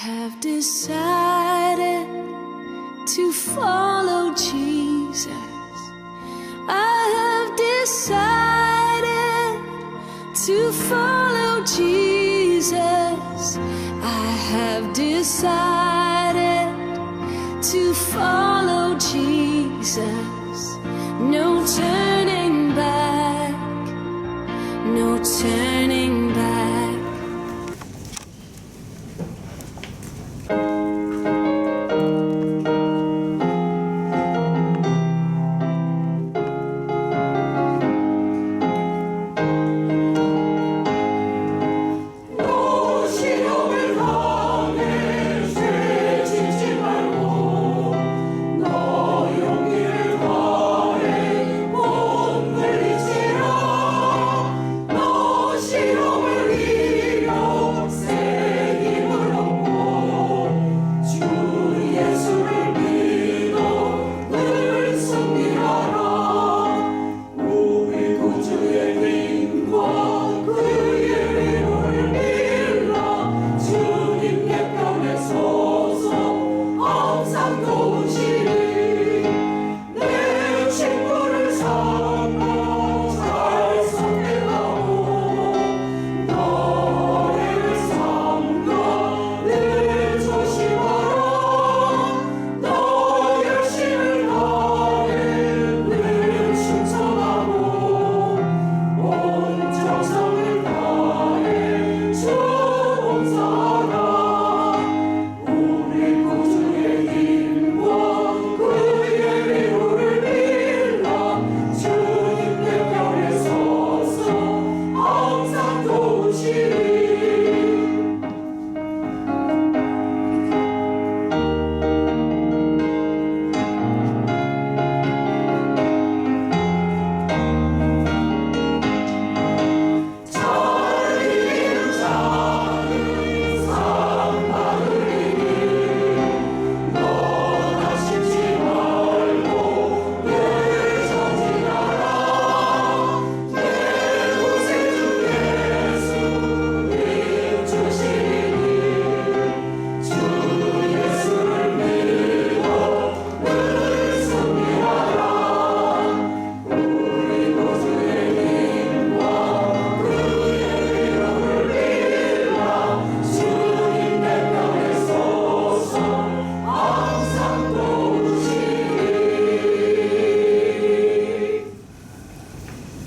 have decided to follow Jesus. I have decided to follow Jesus. I have decided to follow Jesus. No turning back, no turning back.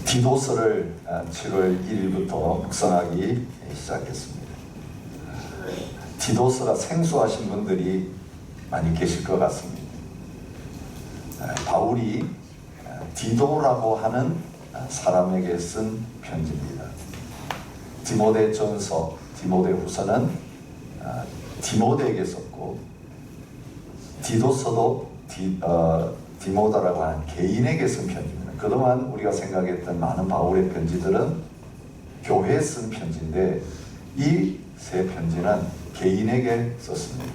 디도서를 7월 1일부터 묵상하기 시작했습니다. 디도서가 생소하신 분들이 많이 계실 것 같습니다. 바울이 디도라고 하는 사람에게 쓴 편지입니다. 디모데전서, 디모데후서는 디모데에게 썼고, 디도서도 디모다라고 하는 개인에게 쓴 편지입니다. 그동안 우리가 생각했던 많은 바울의 편지들은 교회에 쓴 편지인데, 이 세 편지는 개인에게 썼습니다.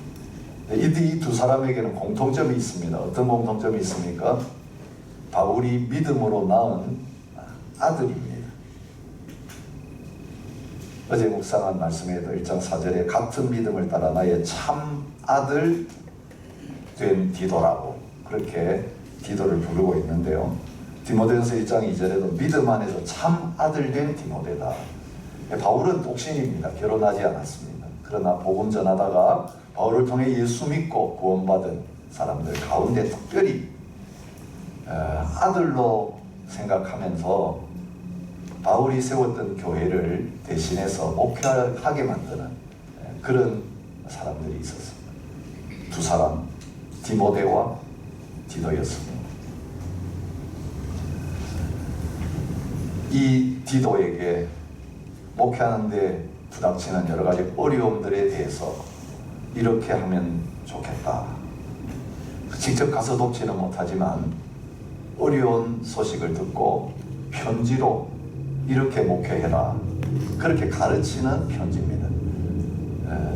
이 두 사람에게는 공통점이 있습니다. 어떤 공통점이 있습니까? 바울이 믿음으로 낳은 아들입니다. 어제 묵상한 말씀에도 1장 4절에 같은 믿음을 따라 나의 참 아들 된 디도라고 그렇게 디도를 부르고 있는데요. 디모데전서 1장 2절에도 믿음 안에서 참 아들 된 디모데다. 바울은 독신입니다. 결혼하지 않았습니다. 그러나 복음 전하다가 바울을 통해 예수 믿고 구원받은 사람들 가운데 특별히 아들로 생각하면서 바울이 세웠던 교회를 대신해서 목회하게 만드는 그런 사람들이 있었습니다. 두 사람, 디모데와 디도였습니다. 이 디도에게 목회하는데 부닥치는 여러 가지 어려움들에 대해서 이렇게 하면 좋겠다. 직접 가서 돕지는 못하지만 어려운 소식을 듣고 편지로 이렇게 목회해라. 그렇게 가르치는 편지입니다.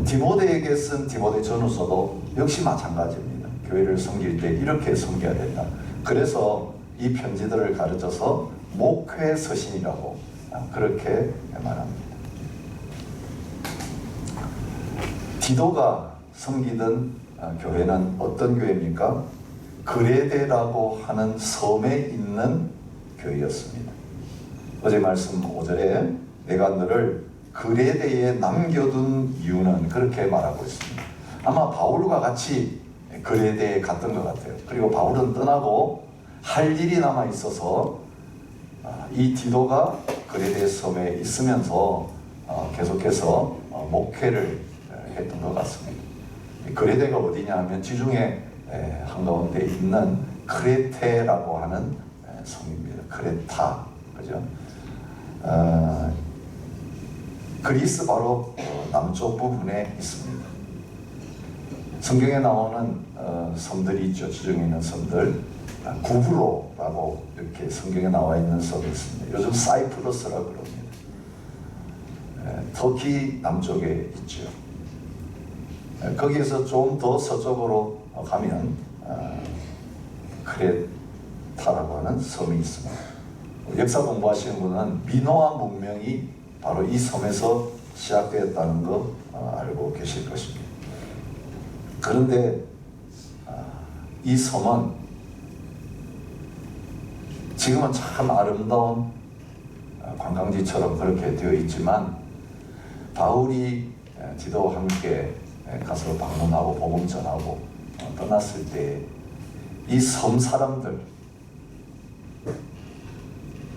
디모데에게 쓴 디모데 전후서도 역시 마찬가지입니다. 교회를 섬길 때 이렇게 섬겨야 된다. 그래서 이 편지들을 가르쳐서 목회 서신이라고 그렇게 말합니다. 디도가 섬기던 교회는 어떤 교회입니까? 그레데라고 하는 섬에 있는 교회였습니다. 어제 말씀 5절에 내가 너를 그레데에 남겨둔 이유는 그렇게 말하고 있습니다. 아마 바울과 같이 그레데에 갔던 것 같아요. 그리고 바울은 떠나고 할 일이 남아 있어서 이 디도가 그레데 섬에 있으면서 계속해서 목회를 했던 것 같습니다. 그레데가 어디냐 하면 지중해 한가운데 있는 크레테라고 하는 섬입니다. 크레타, 그죠? 그리스 바로 남쪽 부분에 있습니다. 성경에 나오는 섬들이 있죠. 지중해 있는 섬들. 구브로라고 이렇게 성경에 나와 있는 섬이 있습니다. 요즘 사이프러스라고 그럽니다. 터키 남쪽에 있죠. 거기에서 좀 더 서쪽으로 가면 크레타라고 하는 섬이 있습니다. 역사 공부하시는 분은 미노아 문명이 바로 이 섬에서 시작되었다는 거 알고 계실 것입니다. 그런데 이 섬은 지금은 참 아름다운 관광지처럼 그렇게 되어 있지만 바울이 디도와 함께 가서 방문하고 복음 전하고 떠났을 때 이 섬 사람들,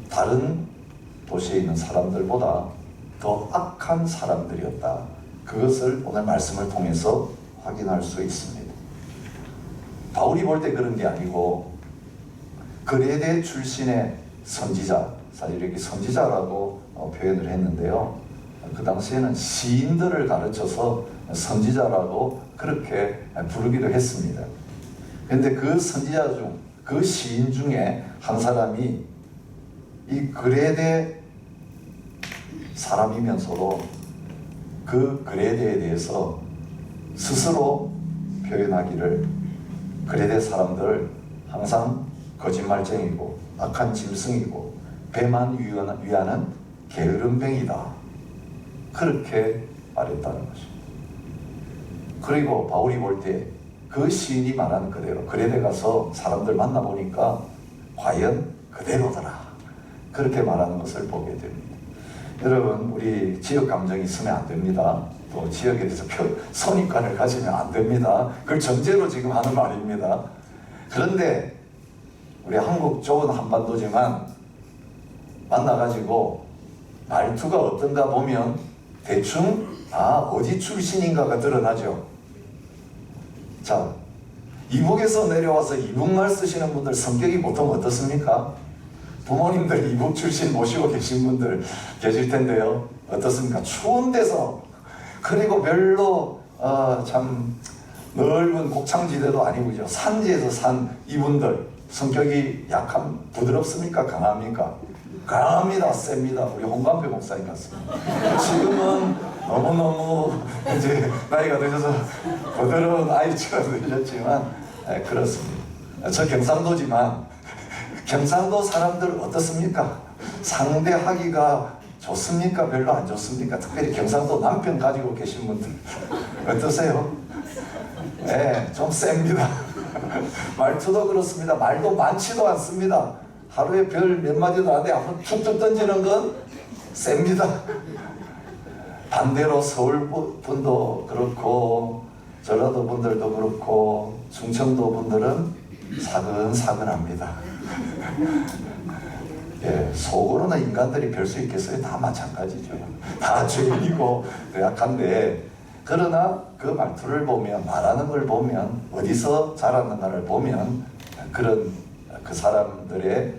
다른 도시에 있는 사람들보다 더 악한 사람들이었다. 그것을 오늘 말씀을 통해서 확인할 수 있습니다. 바울이 볼 때 그런 게 아니고 그레데 출신의 선지자, 사실 이렇게 선지자라고 표현을 했는데요. 그 당시에는 시인들을 가르쳐서 선지자라고 그렇게 부르기도 했습니다. 그런데 그 선지자 중, 그 시인 중에 한 사람이 이 그레데 사람이면서도 그 그레데에 대해서 스스로 표현하기를 그레데 사람들 항상 거짓말쟁이고 악한 짐승이고 배만 위하는 게으름뱅이다. 그렇게 말했다는 것입니다. 그리고 바울이 볼 때 그 시인이 말하는 그대로 그레데 가서 사람들 만나보니까 과연 그대로더라. 그렇게 말하는 것을 보게 됩니다. 여러분, 우리 지역 감정이 있으면 안 됩니다. 또 지역에 대해서 선입관을 가지면 안 됩니다. 그걸 전제로 지금 하는 말입니다. 그런데 우리 한국 쪽은 한반도지만 만나가지고 말투가 어떤가 보면 대충 어디 출신인가가 드러나죠. 자, 이북에서 내려와서 이북말 쓰시는 분들 성격이 보통 어떻습니까? 부모님들 이북 출신 모시고 계신 분들 계실 텐데요. 어떻습니까? 추운 데서, 그리고 별로 참 넓은 곡창지대도 아니고요. 산지에서 산 이분들 성격이 약한, 부드럽습니까? 강합니까? 강합니다. 셉니다. 우리 홍감표 목사님 같습니다. 지금은 너무너무 이제 나이가 드셔서 부드러운 아이처럼 되셨지만 그렇습니다. 저 경상도지만 경상도 사람들 어떻습니까? 상대하기가 좋습니까? 별로 안 좋습니까? 특별히 경상도 남편 가지고 계신 분들 어떠세요? 네, 좀 셉니다. 말투도 그렇습니다. 말도 많지도 않습니다. 하루에 별 몇 마디도 안 돼. 한번 툭툭 던지는 건 셉니다. 반대로 서울 분도 그렇고 전라도 분들도 그렇고 충청도 분들은 사근사근합니다. 예, 속으로는 인간들이 별 수 있겠어요? 다 마찬가지죠. 다 죄인이고 약한데, 그러나 그 말투를 보면, 말하는 걸 보면, 어디서 자랐는가를 보면 그런 그 사람들의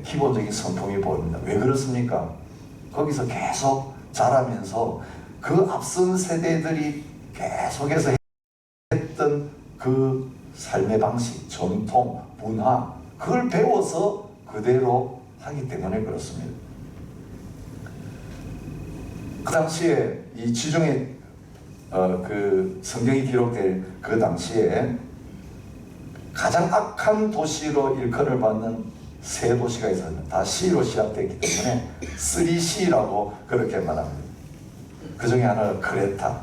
기본적인 성품이 보입니다. 왜 그렇습니까? 거기서 계속 자라면서 그 앞선 세대들이 계속해서 했던 그 삶의 방식, 전통, 문화, 그걸 배워서 그대로 하기 때문에 그렇습니다. 그 당시에 이 지중해 그 성경이 기록될 그 당시에 가장 악한 도시로 일컬을 받는 세 도시가 있었는데 다 C로 시작되기 때문에 3C라고 그렇게 말합니다. 그 중에 하나가 크레타.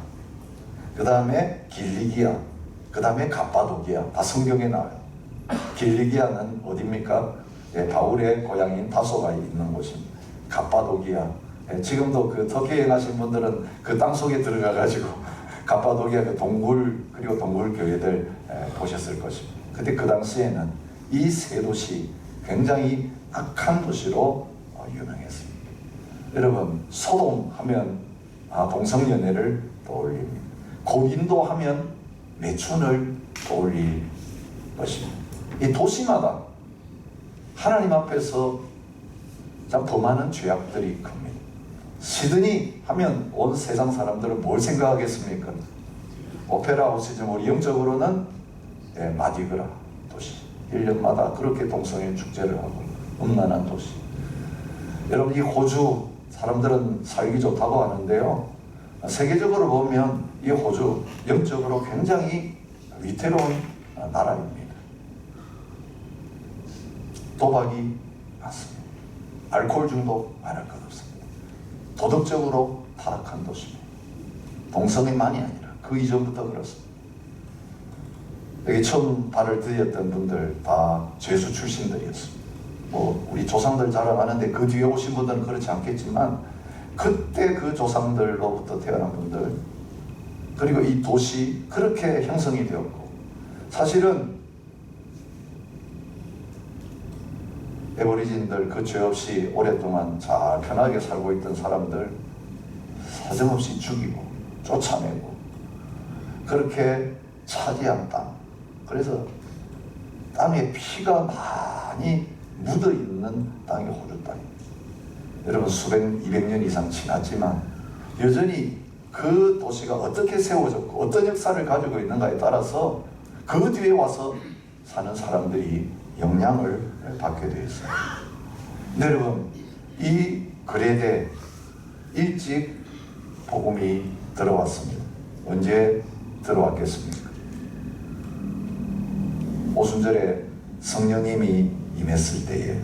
그 다음에 길리기아, 그 다음에 갑바도기아. 다 성경에 나와요. 길리기아는 어디입니까? 예, 바울의 고향인 다소가 있는 곳입니다. 갑바도기아. 예, 지금도 그 터키에 가신 분들은 그 땅 속에 들어가 가지고 갑바도기아 그 동굴, 그리고 동굴 교회들 보셨을 것입니다. 근데 그 당시에는 이 세 도시 굉장히 악한 도시로 유명했습니다. 여러분, 소돔 하면 동성연애를 떠올립니다. 고린도 하면 매춘을 떠올릴 것입니다. 이 도시마다 하나님 앞에서 참 범하는 죄악들이 큽니다. 시드니 하면 온 세상 사람들은 뭘 생각하겠습니까? 오페라 하우스죠. 우리 영적으로는 마디그라 도시. 1년마다 그렇게 동성애 축제를 하고 음란한 도시. 여러분, 이 호주 사람들은 살기 좋다고 하는데요, 세계적으로 보면 이 호주 영적으로 굉장히 위태로운 나라입니다. 도박이 많습니다. 알코올 중독 말할 것 없습니다. 도덕적으로 타락한 도시입니다. 동성애만이 아니라 그 이전부터 그렇습니다. 여기 처음 발을 들였던 분들 다 죄수 출신들이었습니다. 뭐 우리 조상들 자랑하는데 그 뒤에 오신 분들은 그렇지 않겠지만 그때 그 조상들로부터 태어난 분들, 그리고 이 도시 그렇게 형성이 되었고, 사실은 애버리진들 그 죄 없이 오랫동안 잘 편하게 살고 있던 사람들 사정없이 죽이고 쫓아내고 그렇게 차지한 땅, 그래서 땅에 피가 많이 묻어있는 땅이 호주 땅입니다. 여러분, 수백, 200년 이상 지났지만 여전히 그 도시가 어떻게 세워졌고 어떤 역사를 가지고 있는가에 따라서 그 뒤에 와서 사는 사람들이 영향을 받게 되어 있습니다. 여러분, 이 그레데 일찍 복음이 들어왔습니다. 언제 들어왔겠습니까? 오순절에 성령님이 임했을 때에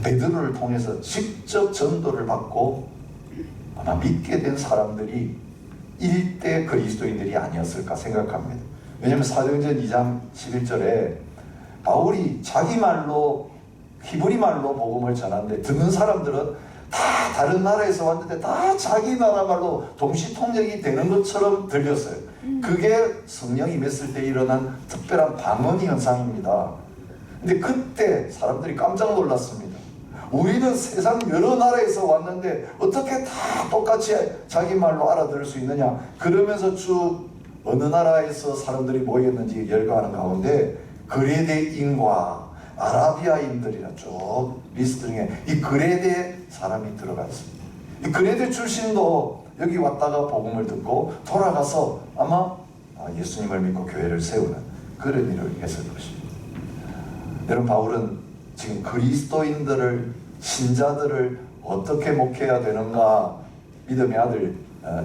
베드로를 통해서 직접 전도를 받고 아마 믿게 된 사람들이 일대 그리스도인들이 아니었을까 생각합니다. 왜냐하면 사도행전 2장 11절에 바울이 자기 말로 히브리 말로 복음을 전하는데 듣는 사람들은 다 다른 나라에서 왔는데 다 자기 나라 말로 동시통역이 되는 것처럼 들렸어요. 그게 성령이 임했을 때 일어난 특별한 방언 현상입니다. 근데 그때 사람들이 깜짝 놀랐습니다. 우리는 세상 여러 나라에서 왔는데 어떻게 다 똑같이 자기 말로 알아들을 수 있느냐. 그러면서 쭉 어느 나라에서 사람들이 모였는지 열거하는 가운데 그레데인과 아라비아인들이라 쭉 리스트 중에 이 그레데 사람이 들어가 있습니다. 이 그레데 출신도 여기 왔다가 복음을 듣고 돌아가서 아마 예수님을 믿고 교회를 세우는 그런 일을 했을 것입니다. 여러분, 바울은 지금 그리스도인들을, 신자들을 어떻게 목회해야 되는가 믿음의 아들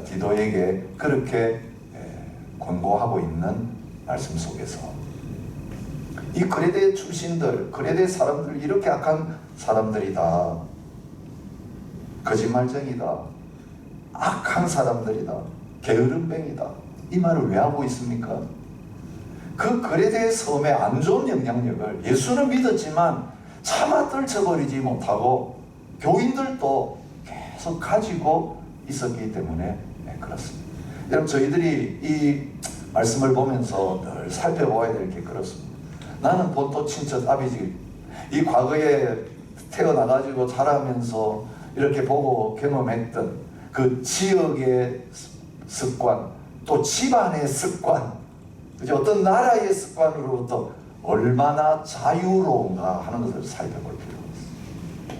디도에게 그렇게 권고하고 있는 말씀 속에서 이 그레데 출신들, 그레데 사람들 이렇게 악한 사람들이다, 거짓말쟁이다, 악한 사람들이다, 게으름뱅이다, 이 말을 왜 하고 있습니까? 그 그레데 섬의 안 좋은 영향력을 예수는 믿었지만 차마 떨쳐버리지 못하고 교인들도 계속 가지고 있었기 때문에 그렇습니다. 여러분, 저희들이 이 말씀을 보면서 늘 살펴보아야 될 게 그렇습니다. 나는 본토 친척 아비집, 이 과거에 태어나가지고 자라면서 이렇게 보고 경험했던 그 지역의 습관, 또 집안의 습관, 어떤 나라의 습관으로부터 얼마나 자유로운가 하는 것을 살펴볼 필요가 있습니다.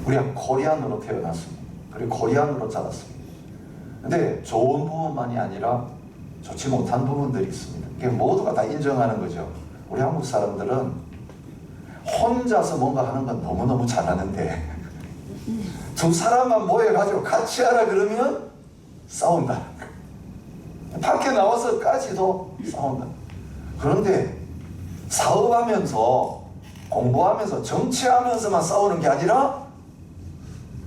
우리가 코리안으로 태어났습니다. 그리고 코리안으로 자랐습니다. 근데 좋은 부분만이 아니라 좋지 못한 부분들이 있습니다. 이게 모두가 다 인정하는 거죠. 우리 한국 사람들은 혼자서 뭔가 하는 건 너무너무 잘하는데 두 사람만 모여가지고 같이 하라 그러면 싸운다. 밖에 나와서까지도 싸운다. 그런데 사업하면서, 공부하면서, 정치하면서만 싸우는 게 아니라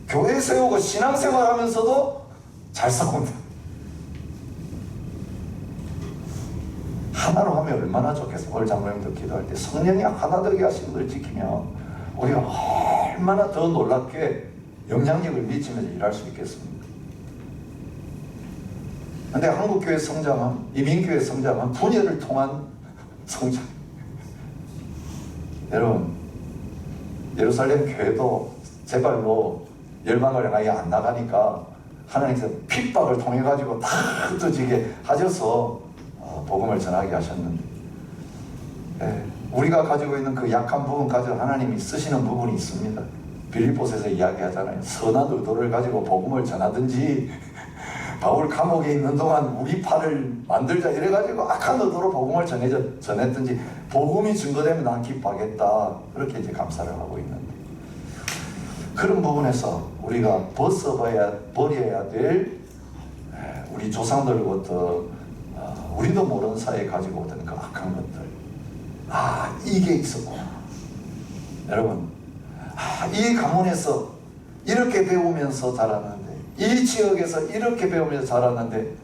교회 세우고 신앙생활 하면서도 잘 싸운다. 하나로 하면 얼마나 좋겠어. 오늘 장로님도 기도할 때 성령이 하나 되게 하신 것을 지키면 우리가 얼마나 더 놀랍게 영향력을 미치면서 일할 수 있겠습니까? 근데 한국교회 성장은, 이민교회 성장은 분열을 통한 성장. 여러분, 예루살렘 교회도 제발로 열방을 향하여 안 나가니까 하나님께서 핍박을 통해 가지고 다 흩어지게 하셔서 복음을 전하게 하셨는데, 우리가 가지고 있는 그 약한 부분 가지고 하나님이 쓰시는 부분이 있습니다. 빌립보서에서 이야기하잖아요. 선한 의도를 가지고 복음을 전하든지 바울 감옥에 있는 동안 우리 팔을 만들자 이래가지고 악한 의도로 복음을 전했든지 복음이 증거되면 난 기뻐하겠다. 그렇게 이제 감사를 하고 있는데, 그런 부분에서 우리가 버려야 될 우리 조상들로부터 우리도 모르는 사이에 가지고 오던 그 악한 것들, 이게 있었구나. 여러분, 이 가문에서 이렇게 배우면서 자랐는데, 이 지역에서 이렇게 배우면서 자랐는데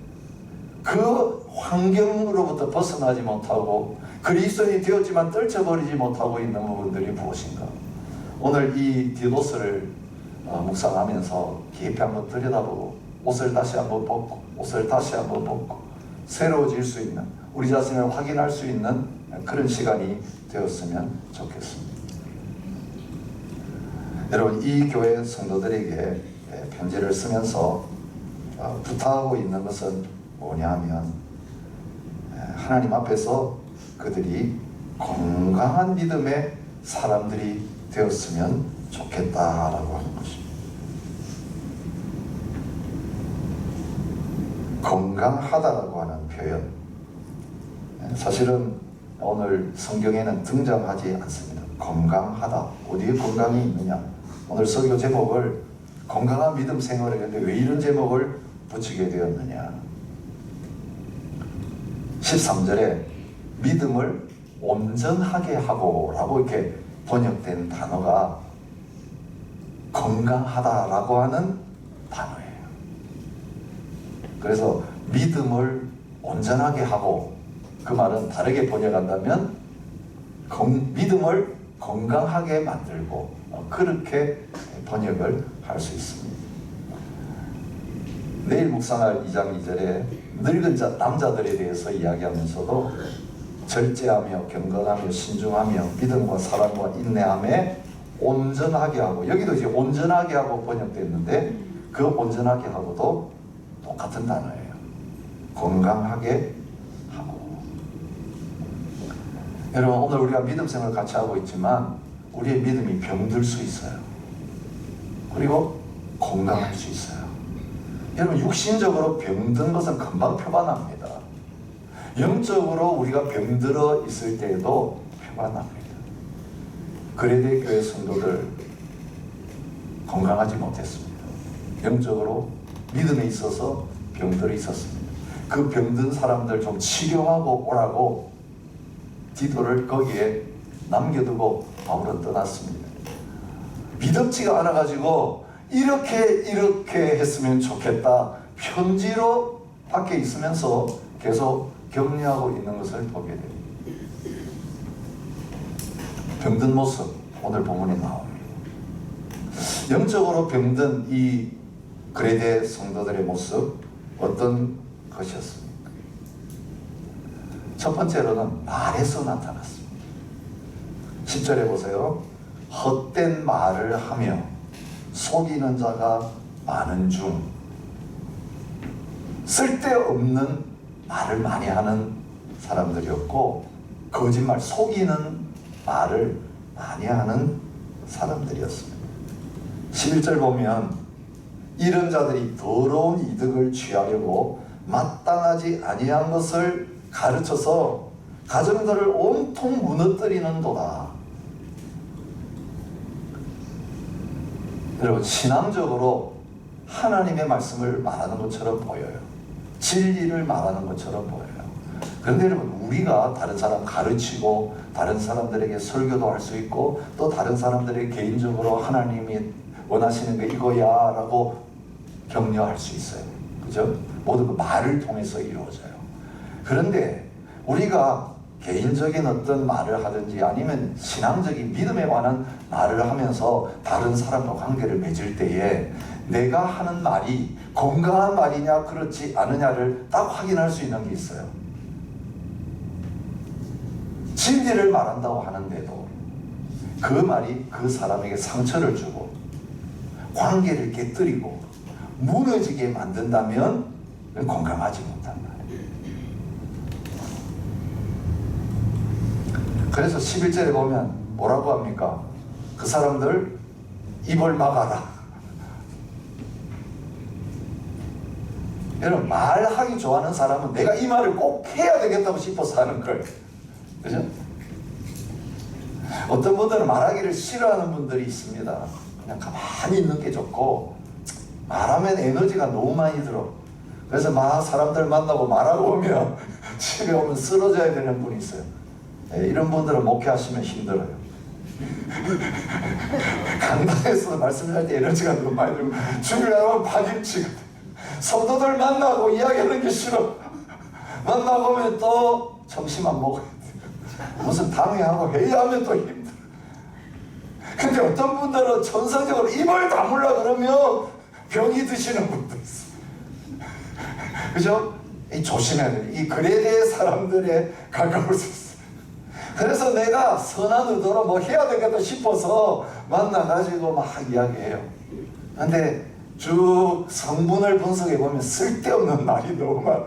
그 환경으로부터 벗어나지 못하고 그리스도인이 되었지만 떨쳐버리지 못하고 있는 부분들이 무엇인가? 오늘 이 디도스를 묵상하면서 깊이 한번 들여다보고 옷을 다시 한번 벗고 옷을 다시 한번 벗고 새로워질 수 있는, 우리 자신을 확인할 수 있는 그런 시간이 되었으면 좋겠습니다. 여러분, 이 교회 성도들에게 편지를 쓰면서 부탁하고 있는 것은 뭐냐 하면, 하나님 앞에서 그들이 건강한 믿음의 사람들이 되었으면 좋겠다라고 하는 것입니다. 건강하다라고 하는 표현, 사실은 오늘 성경에는 등장하지 않습니다. 건강하다, 어디에 건강이 있느냐? 오늘 설교 제목을 건강한 믿음 생활을 했는데 왜 이런 제목을 붙이게 되었느냐? 13절에 믿음을 온전하게 하고 라고 이렇게 번역된 단어가 건강하다라고 하는 단어예요. 그래서 믿음을 온전하게 하고, 그 말은 다르게 번역한다면 믿음을 건강하게 만들고, 그렇게 번역을 할 수 있습니다. 내일 묵상할 2장 2절에 늙은 남자들에 대해서 이야기하면서도 절제하며 경건하며 신중하며 믿음과 사랑과 인내함에 온전하게 하고, 여기도 이제 온전하게 하고 번역됐는데 그 온전하게 하고도 똑같은 단어예요. 건강하게 하고. 여러분, 오늘 우리가 믿음 생활을 같이 하고 있지만 우리의 믿음이 병들 수 있어요. 그리고 건강할 수 있어요. 여러분, 육신적으로 병든 것은 금방 표반합니다. 영적으로 우리가 병들어 있을 때에도 표반합니다. 그레데 교회 성도들 건강하지 못했습니다. 영적으로 믿음에 있어서 병들어 있었습니다. 그 병든 사람들 좀 치료하고 오라고 디도를 거기에 남겨두고 바울은 떠났습니다. 믿음지가 않아가지고 이렇게 했으면 좋겠다, 편지로 밖에 있으면서 계속 격려하고 있는 것을 보게 됩니다. 병든 모습, 오늘 본문에 나옵니다. 영적으로 병든 이 그레데 성도들의 모습, 어떤 것이었습니까? 첫 번째로는 말에서 나타났습니다. 10절에 보세요. 헛된 말을 하며 속이는 자가 많은 중, 쓸데없는 말을 많이 하는 사람들이었고, 거짓말, 속이는 말을 많이 하는 사람들이었습니다. 11절 보면 이런 자들이 더러운 이득을 취하려고 마땅하지 아니한 것을 가르쳐서 가정들을 온통 무너뜨리는도다. 여러분, 신앙적으로 하나님의 말씀을 말하는 것처럼 보여요. 진리를 말하는 것처럼 보여요. 그런데 여러분, 우리가 다른 사람 가르치고 다른 사람들에게 설교도 할 수 있고 또 다른 사람들에게 개인적으로 하나님이 원하시는 게 이거야 라고 격려할 수 있어요. 그죠? 모든 그 말을 통해서 이루어져요. 그런데 우리가 개인적인 어떤 말을 하든지 아니면 신앙적인 믿음에 관한 말을 하면서 다른 사람과 관계를 맺을 때에 내가 하는 말이 건강한 말이냐 그렇지 않느냐를 딱 확인할 수 있는 게 있어요. 진리를 말한다고 하는데도 그 말이 그 사람에게 상처를 주고 관계를 깨뜨리고 무너지게 만든다면 건강하지 못한 말이에요. 그래서 11절에 보면 뭐라고 합니까? 그 사람들 입을 막아라. 여러분, 말하기 좋아하는 사람은 내가 이 말을 꼭 해야 되겠다고 싶어서 하는 거예요. 그죠? 어떤 분들은 말하기를 싫어하는 분들이 있습니다. 그냥 가만히 있는 게 좋고 말하면 에너지가 너무 많이 들어. 그래서 막 사람들 만나고 말하고 오면 집에 오면 쓰러져야 되는 분이 있어요. 네, 이런 분들은 목회하시면 힘들어요. 강단에서 말씀할 때 에너지가 너무 많이 들고 주일날 파김치가 성도들 만나고 이야기하는 게 싫어. 만나고 오면 또 점심 안 먹어야 돼. 무슨 당회하고 회의하면 또 힘들어. 근데 어떤 분들은 천성적으로 입을 다물라 그러면 병이 드시는 분도 있어. 그죠? 조심해야 돼. 이 그레데 사람들에 가까울 수 있어. 그래서 내가 선한 의도로 뭐 해야 되겠다 싶어서 만나가지고 막 이야기해요. 근데 쭉 성분을 분석해 보면 쓸데없는 말이 너무 많아.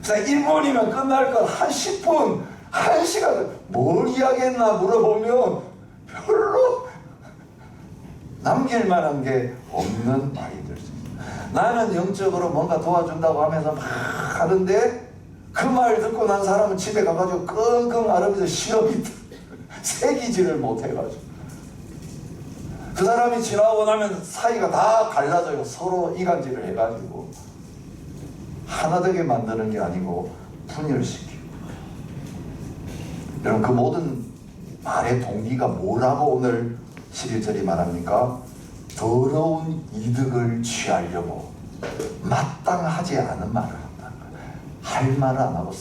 그래서 1분이면 끝날 걸 한 10분, 1시간 뭘 이야기했나 물어보면 별로 남길 만한 게 없는 말이들. 나는 영적으로 뭔가 도와준다고 하면서 막 하는데 그 말 듣고 난 사람은 집에 가가지고 끙끙 앓으면서 시험이 새기지를 못해가지고 그 사람이 지나고 나면 사이가 다 갈라져요. 서로 이간질을 해가지고 하나 되게 만드는 게 아니고 분열시키고. 여러분, 그 모든 말의 동기가 뭐라고 오늘 11절이 말합니까? 더러운 이득을 취하려고 마땅하지 않은 말을 한다는 거예요. 할 말을 안 하고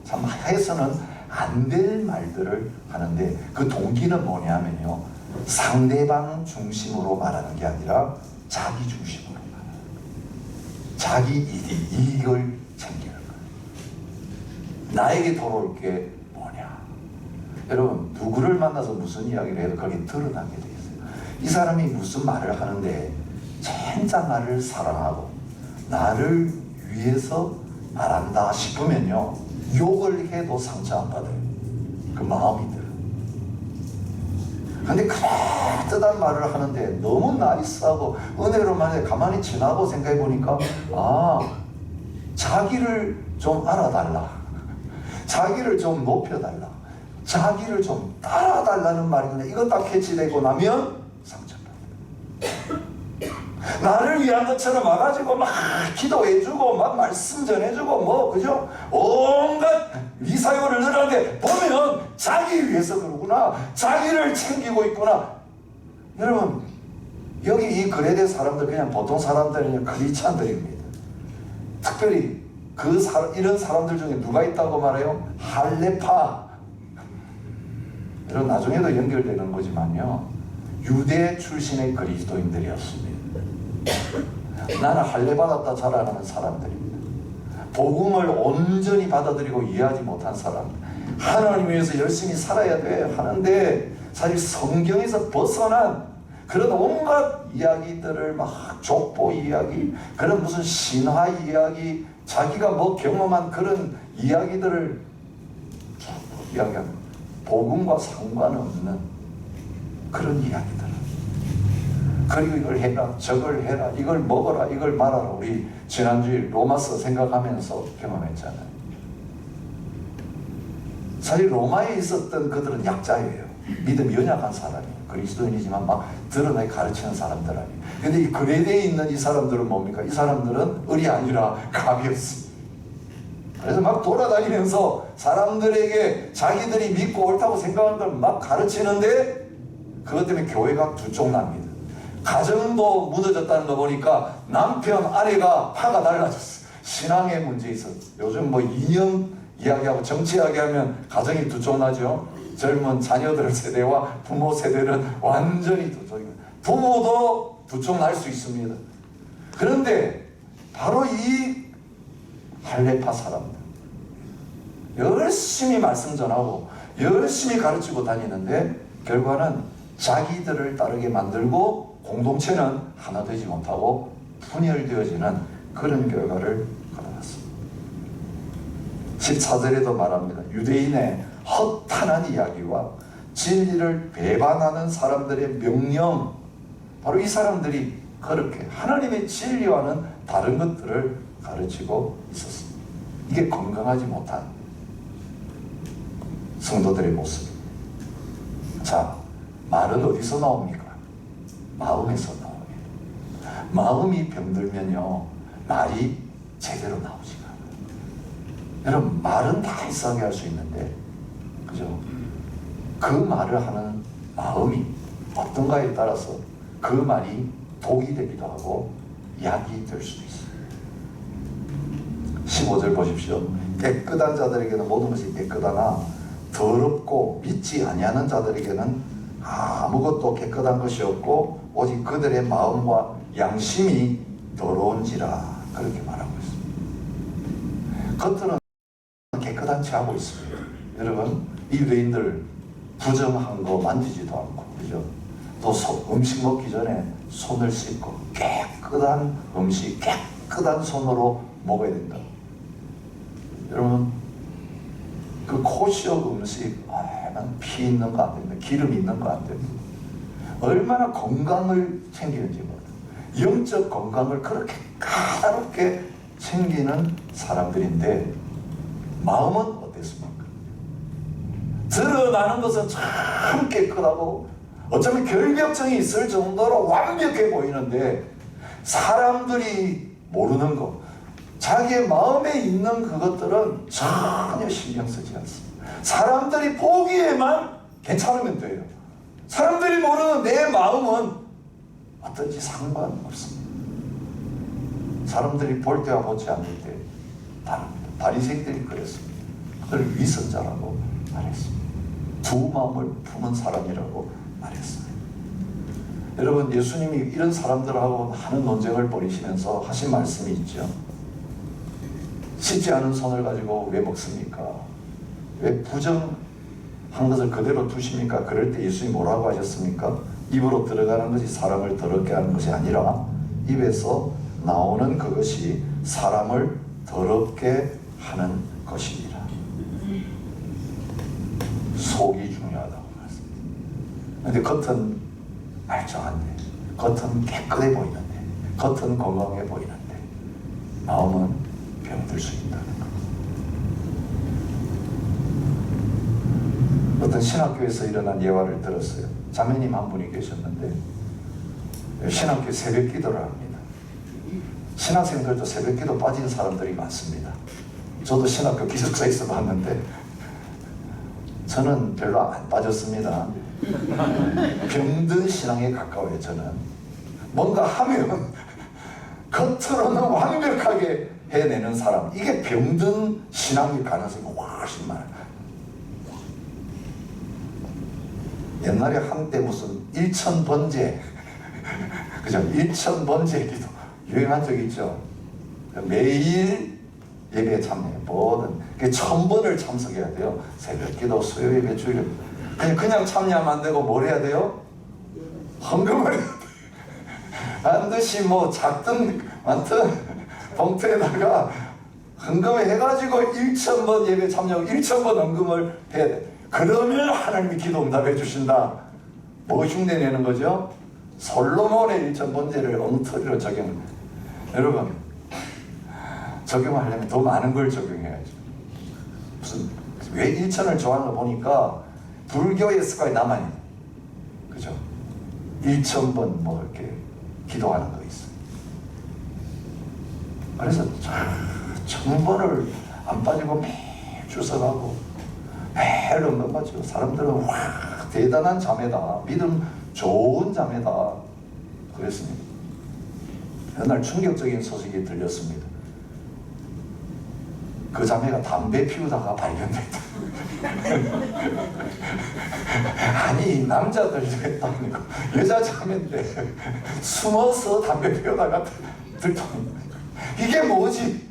참 해서는 안 될 말들을 하는데 그 동기는 뭐냐면요, 상대방 중심으로 말하는 게 아니라 자기 중심으로 말하는 거예요. 자기 이익을 챙기는 거예요. 나에게 돌아올 게 뭐냐. 여러분, 누구를 만나서 무슨 이야기를 해도 거기에 드러나게 돼 있어요. 이 사람이 무슨 말을 하는데 진짜 나를 사랑하고 나를 위해서 말한다 싶으면요, 욕을 해도 상처 안 받아요. 그 마음이 들어요. 근데 그럴듯한 말을 하는데 너무 나이스하고 은혜로만 가만히 지나고 생각해 보니까 자기를 좀 알아달라, 자기를 좀 높여달라, 자기를 좀 따라달라는 말이구나. 이거 딱 캐치되고 나면 상처받아요. 나를 위한 것처럼 와가지고 막 기도해주고 막 말씀 전해주고 뭐 그죠? 온갖 미사용을 늘하는데 보면 자기 위해서 그러구나, 자기를 챙기고 있구나. 여러분, 여기 이 그레데 사람들 그냥 보통 사람들은 크리스찬들입니다. 특별히 이런 사람들 중에 누가 있다고 말해요? 할레파. 여러분, 나중에도 연결되는 거지만요, 유대 출신의 그리스도인들이었습니다. 나는 할례 받았다 자라나는 사람들입니다. 복음을 온전히 받아들이고 이해하지 못한 사람, 하나님 위해서 열심히 살아야 돼 하는데 사실 성경에서 벗어난 그런 온갖 이야기들을 막 족보 이야기, 그런 무슨 신화 이야기, 자기가 뭐 경험한 그런 이야기들을 이야기하는 복음과 상관없는 그런 이야기들. 그리고 이걸 해라, 저걸 해라, 이걸 먹어라, 이걸 말아라. 우리 지난주에 로마서 생각하면서 경험했잖아요. 사실 로마에 있었던 그들은 약자예요. 믿음이 연약한 사람이에요. 그리스도인이지만 막 드러나게 가르치는 사람들 아니에요. 근데 이 그레데에 있는 이 사람들은 뭡니까? 이 사람들은 을이 아니라 갑이었습니다. 그래서 막 돌아다니면서 사람들에게 자기들이 믿고 옳다고 생각하는 걸 막 가르치는데 그것 때문에 교회가 두 쪽 납니다. 가정도 무너졌다는 거 보니까 남편, 아내가 파가 달라졌어. 신앙의 문제 있어. 요즘 뭐 이념 이야기하고 정치 이야기하면 가정이 두 쪽 나죠. 젊은 자녀들 세대와 부모 세대는 완전히 두 쪽입니다. 부모도 두 쪽 날 수 있습니다. 그런데 바로 이 할례파 사람들 열심히 말씀 전하고 열심히 가르치고 다니는데 결과는 자기들을 따르게 만들고 공동체는 하나 되지 못하고 분열되어지는 그런 결과를 가져왔습니다. 14절에도 말합니다. 유대인의 허탄한 이야기와 진리를 배반하는 사람들의 명령, 바로 이 사람들이 그렇게 하나님의 진리와는 다른 것들을 가르치고 있었습니다. 이게 건강하지 못한 성도들의 모습입니다. 자, 말은 어디서 나옵니까? 마음에서 나옵니다. 마음이 병들면요, 말이 제대로 나오지가 않아요. 여러분, 말은 다 이상하게 할 수 있는데, 그죠? 그 말을 하는 마음이 어떤가에 따라서 그 말이 독이 되기도 하고 약이 될 수도 있어요. 15절 보십시오. 깨끗한 자들에게는 모든 것이 깨끗하나 더럽고 믿지 아니하는 자들에게는 아무것도 깨끗한 것이 없고 오직 그들의 마음과 양심이 더러운지라, 그렇게 말하고 있습니다. 겉으로는 깨끗한 체 하고 있습니다. 여러분, 이 유대인들 부정한 거 만지지도 않고, 그죠? 또 음식 먹기 전에 손을 씻고 깨끗한 음식, 깨끗한 손으로 먹어야 된다. 여러분, 그 코시어 음식, 피 있는 거 안 됩니다. 기름 있는 거 안 됩니다. 얼마나 건강을 챙기는지 몰라요. 영적 건강을 그렇게 까다롭게 챙기는 사람들인데 마음은 어땠습니까? 드러나는 것은 참 깨끗하고 어쩌면 결벽증이 있을 정도로 완벽해 보이는데 사람들이 모르는 것, 자기의 마음에 있는 그것들은 전혀 신경 쓰지 않습니다. 사람들이 보기에만 괜찮으면 돼요. 사람들이 모르는 내 마음은 어떤지 상관없습니다. 사람들이 볼 때와 보지 않을 때 다릅니다. 바리새인들이 그랬습니다. 그들 위선자라고 말했습니다. 두 마음을 품은 사람이라고 말했어요. 여러분, 예수님이 이런 사람들하고 하는 논쟁을 벌이시면서 하신 말씀이 있죠. 씻지 않은 손을 가지고 왜 먹습니까? 왜 부정한 것을 그대로 두십니까? 그럴 때 예수님이 뭐라고 하셨습니까? 입으로 들어가는 것이 사람을 더럽게 하는 것이 아니라 입에서 나오는 그것이 사람을 더럽게 하는 것이니라. 속이 중요하다고 말했습니다. 그런데 겉은 말짱한데, 겉은 깨끗해 보이는데, 겉은 건강해 보이는데 마음은 병들 수 있다는 것. 어떤 신학교에서 일어난 예화를 들었어요. 자매님 한 분이 계셨는데 신학교 새벽 기도를 합니다. 신학생들도 새벽 기도 빠진 사람들이 많습니다. 저도 신학교 기숙사에서 봤는데 저는 별로 안 빠졌습니다. 병든 신앙에 가까워요. 저는 뭔가 하면 겉으로는 완벽하게 해내는 사람, 이게 병든 신앙일 가능성이 훨씬 많아요. 옛날에 한때 무슨 일천번제 그죠? 일천번제 기도 유행한 적 있죠. 매일 예배에 참여해. 뭐든 1000번을 참석해야 돼요. 새벽기도, 수요예배, 주일예배. 그냥 참여하면 안 되고 뭘 해야 돼요? 헌금을 해야 돼요. 반드시 뭐 작든 많든 봉투에다가 헌금을 해가지고 1000번 예배 참여하고 1000번 헌금을 해야 돼. 그러면 하나님이 기도 응답해 주신다. 뭐 흉내내는 거죠? 솔로몬의 1000번제를 엉터리로 적용. 여러분, 적용하려면 더 많은 걸 적용해야죠. 무슨 왜 1000을 좋아하는 거 보니까 불교의 습관이 남아있는, 그죠? 1000번 뭐 이렇게 기도하는 거 있어요. 그래서 1000번을 안 빠지고 매일 서가고 매일 언급하죠. 사람들은 와, 대단한 자매다, 믿음 좋은 자매다, 그랬습니다. 어느 날 충격적인 소식이 들렸습니다. 그 자매가 담배 피우다가 발견됐다. 아니 남자들 했다는 거 여자 자매인데 숨어서 담배 피우다가 들통. 이게 뭐지?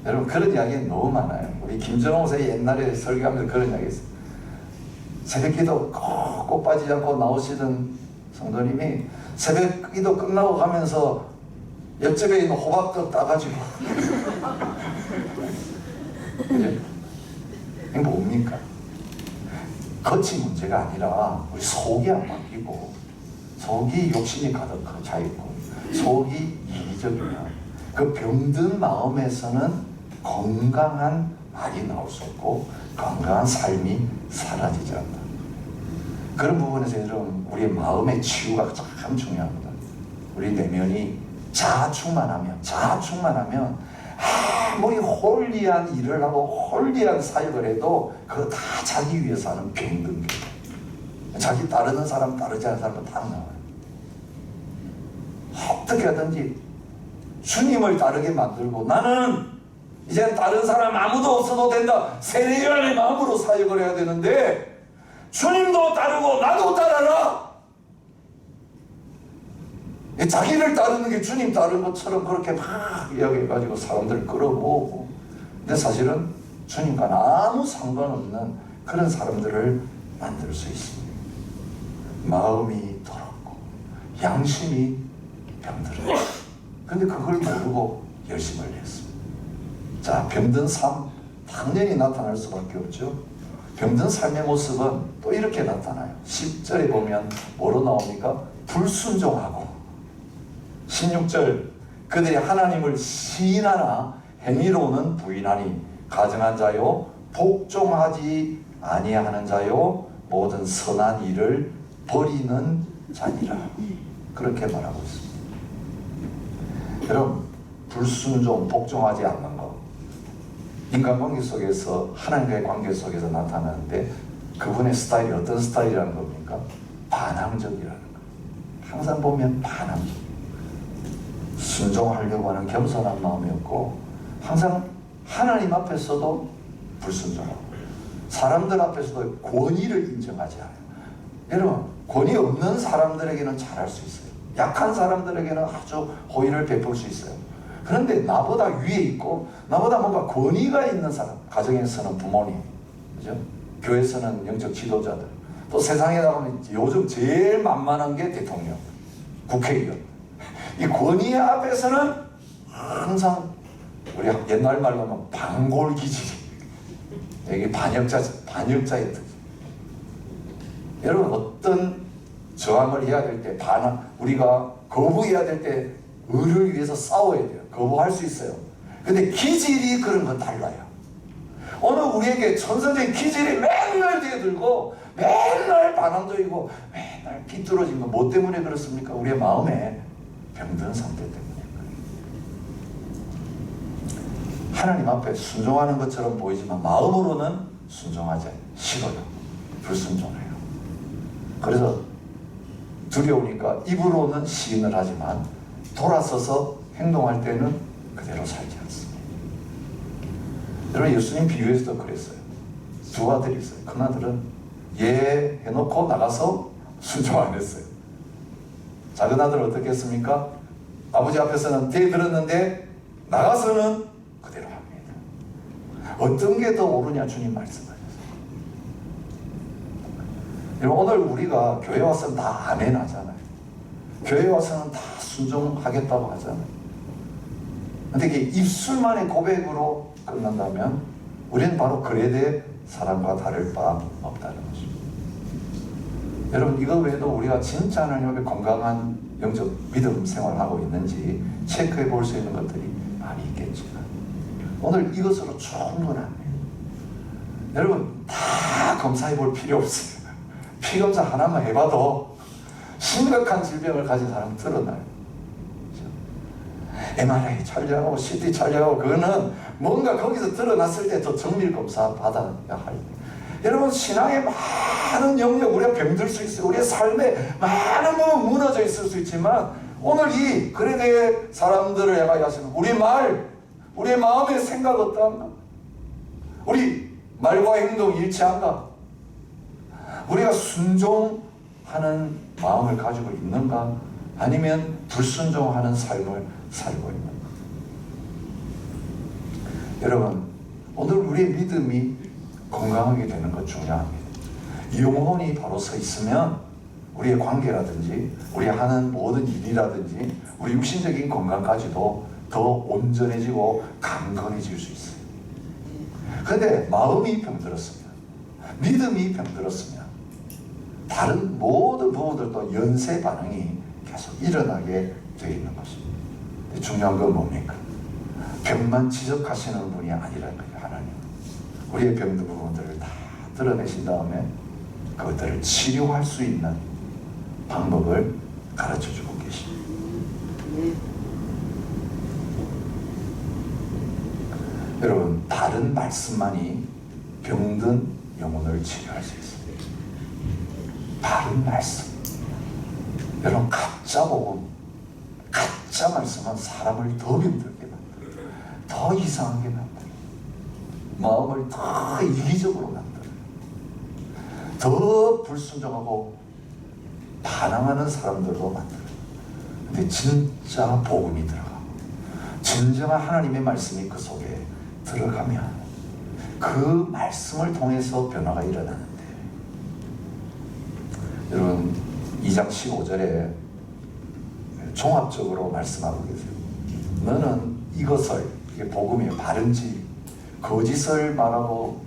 여러분 그런 이야기는 너무 많아요. 우리 김정호 목사님 옛날에 설교하면서 그런 이야기 했어요. 새벽기도 꼭 빠지지 않고 나오시던 성도님이 새벽기도 끝나고 가면서 옆집에 있는 호박도 따가지고 이게 뭡니까? 겉이 문제가 아니라 우리 속이 안 바뀌고 속이 욕심이 가득 차 있고 속이 이기적이면 그 병든 마음에서는 건강한 말이 나올 수 없고 건강한 삶이 사라지지 않는다. 그런 부분에서 여러분 우리의 마음의 치유가 참 중요합니다. 우리 내면이 자충만하면 아무리 홀리한 일을 하고 홀리한 사역을 해도 그거 다 자기 위해서 하는 병든 게 자기 따르는 사람 따르지 않는 사람은 다 나와요. 어떻게 하든지 주님을 따르게 만들고 나는 이제 다른 사람 아무도 없어도 된다. 세례요한의 마음으로 사역을 해야 되는데 주님도 따르고 나도 따라라. 자기를 따르는 게 주님 따르는 것처럼 그렇게 막 이야기해가지고 사람들을 끌어모으고 근데 사실은 주님과는 아무 상관없는 그런 사람들을 만들 수 있습니다. 마음이 더럽고 양심이 병들어요. 근데 그걸 모르고 열심을 했습니다. 자, 병든 삶 당연히 나타날 수밖에 없죠. 병든 삶의 모습은 또 이렇게 나타나요. 10절에 보면 뭐로 나옵니까? 불순종하고 16절 그들이 하나님을 시인하나 행위로는 부인하니 가증한 자요 복종하지 아니하는 자요 모든 선한 일을 버리는 자니라. 그렇게 말하고 있습니다. 여러분 불순종, 복종하지 않는 것 인간관계 속에서 하나님과의 관계 속에서 나타나는데 그분의 스타일이 어떤 스타일이라는 겁니까? 반항적이라는 거. 항상 보면 반항적. 순종하려고 하는 겸손한 마음이 없고 항상 하나님 앞에서도 불순종하고 사람들 앞에서도 권위를 인정하지 않아요. 여러분 권위 없는 사람들에게는 잘할 수 있어요. 약한 사람들에게는 아주 호의를 베풀 수 있어요. 그런데 나보다 위에 있고 나보다 뭔가 권위가 있는 사람, 가정에서는 부모님, 그죠? 교회에서는 영적 지도자들, 또 세상에 나가면 요즘 제일 만만한 게 대통령, 국회의원. 이 권위 앞에서는 항상 우리 옛날 말로 하면 반골기질이 이게 반역자의 뜻. 여러분 어떤 저항을 해야 될 때 우리가 거부해야 될 때 의를 위해서 싸워야 돼요. 거부할 수 있어요. 근데 기질이 그런 건 달라요. 오늘 우리에게 천선적인 기질이 맨날 뛰어들고 맨날 반항적이고 맨날 비뚤어진 거 뭐 때문에 그렇습니까? 우리의 마음에 병든 상태 때문에 하나님 앞에 순종하는 것처럼 보이지만 마음으로는 순종하지 싫어요. 불순종해요. 그래서 두려우니까 입으로는 시인을 하지만 돌아서서 행동할 때는 그대로 살지 않습니다. 여러분 예수님 비유에서도 그랬어요. 두 아들이 있어요. 큰 아들은 예 해놓고 나가서 순종 안 했어요. 작은 아들은 어떻게 했습니까? 아버지 앞에서는 대들었는데 나가서는 그대로 합니다. 어떤 게 더 옳으냐 주님 말씀하셨어요. 여러분 오늘 우리가 교회 와서는 다 아멘 하잖아요. 교회 와서는 다 순종하겠다고 하잖아요. 근데 이게 입술만의 고백으로 끝난다면 우리는 바로 그레데 사람과 다를 바 없다는 것입니다. 여러분 이거 외에도 우리가 진짜 하나님 앞에 건강한 영적 믿음 생활하고 있는지 체크해 볼 수 있는 것들이 많이 있겠지만 오늘 이것으로 충분합니다. 여러분 다 검사해 볼 필요 없어요. 피검사 하나만 해봐도 심각한 질병을 가진 사람은 드러나요. MRI 촬영하고 CT 촬영하고 그거는 뭔가 거기서 드러났을 때 더 정밀 검사 받아야 할 여러분 신앙에 많은 영역 우리가 병들 수 있어요. 우리의 삶에 많은 부분 무너져 있을 수 있지만 오늘 이 그레데 사람들을 향하여 하시는 우리의 마음의 생각 어떠한가? 우리 말과 행동 일치한가? 우리가 순종하는 마음을 가지고 있는가? 아니면 불순종하는 삶을 살고 있는가? 여러분, 오늘 우리의 믿음이 건강하게 되는 것 중요합니다. 영혼이 바로 서 있으면 우리의 관계라든지 우리 하는 모든 일이라든지 우리 육신적인 건강까지도 더 온전해지고 강건해질 수 있어요. 그런데 마음이 병들었으면, 믿음이 병들었으면 다른 모든 부분들도 연쇄 반응이 계속 일어나게 되어 있는 것입니다. 중요한 건 뭡니까? 병만 지적하시는 분이 아니라는 거예요. 하나님 우리의 병든 부분들을 다 드러내신 다음에 그것들을 치료할 수 있는 방법을 가르쳐주고 계십니다. 여러분, 바른 말씀만이 병든 영혼을 치료할 수 있습니다. 바른 말씀. 여러분, 가짜 복음, 가짜 말씀은 사람을 더 병들게 만들어요. 더 이상하게 만들어요. 마음을 더 이기적으로 만들어요. 더 불순종하고 반항하는 사람들도 만들어요. 근데 진짜 복음이 들어가고 진정한 하나님의 말씀이 그 속에 들어가면 그 말씀을 통해서 변화가 일어나는데, 여러분 2장 15절에 종합적으로 말씀하고 계세요. 너는 이것을, 이게 복음이에요. 바른지 거짓을 말하고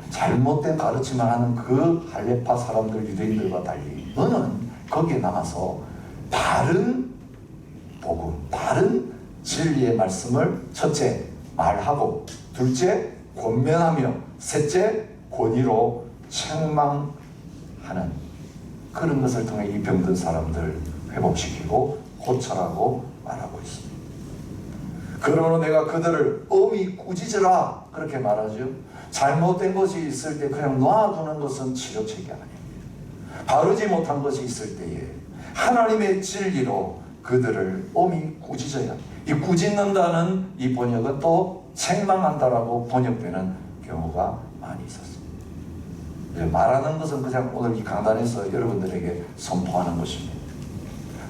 잘못된 가르침을 하는 그 할레파 사람들, 유대인들과 달리 너는 거기에 남아서 바른 복음, 바른 진리의 말씀을 첫째 말하고, 둘째 권면하며, 셋째 권위로 책망하는 그런 것을 통해 이 병든 사람들 회복시키고 고쳐라고 말하고 있습니다. 그러므로 내가 그들을 엄히 꾸짖으라 그렇게 말하죠. 잘못된 것이 있을 때 그냥 놔두는 것은 치료책이 아닙니다. 바르지 못한 것이 있을 때에 하나님의 진리로 그들을 엄히 꾸짖어야 합니다. 이 꾸짖는다는 이 번역은 또 책망한다라고 번역되는 경우가 많이 있었습니다. 말하는 것은 그냥 오늘 이 강단에서 여러분들에게 선포하는 것입니다.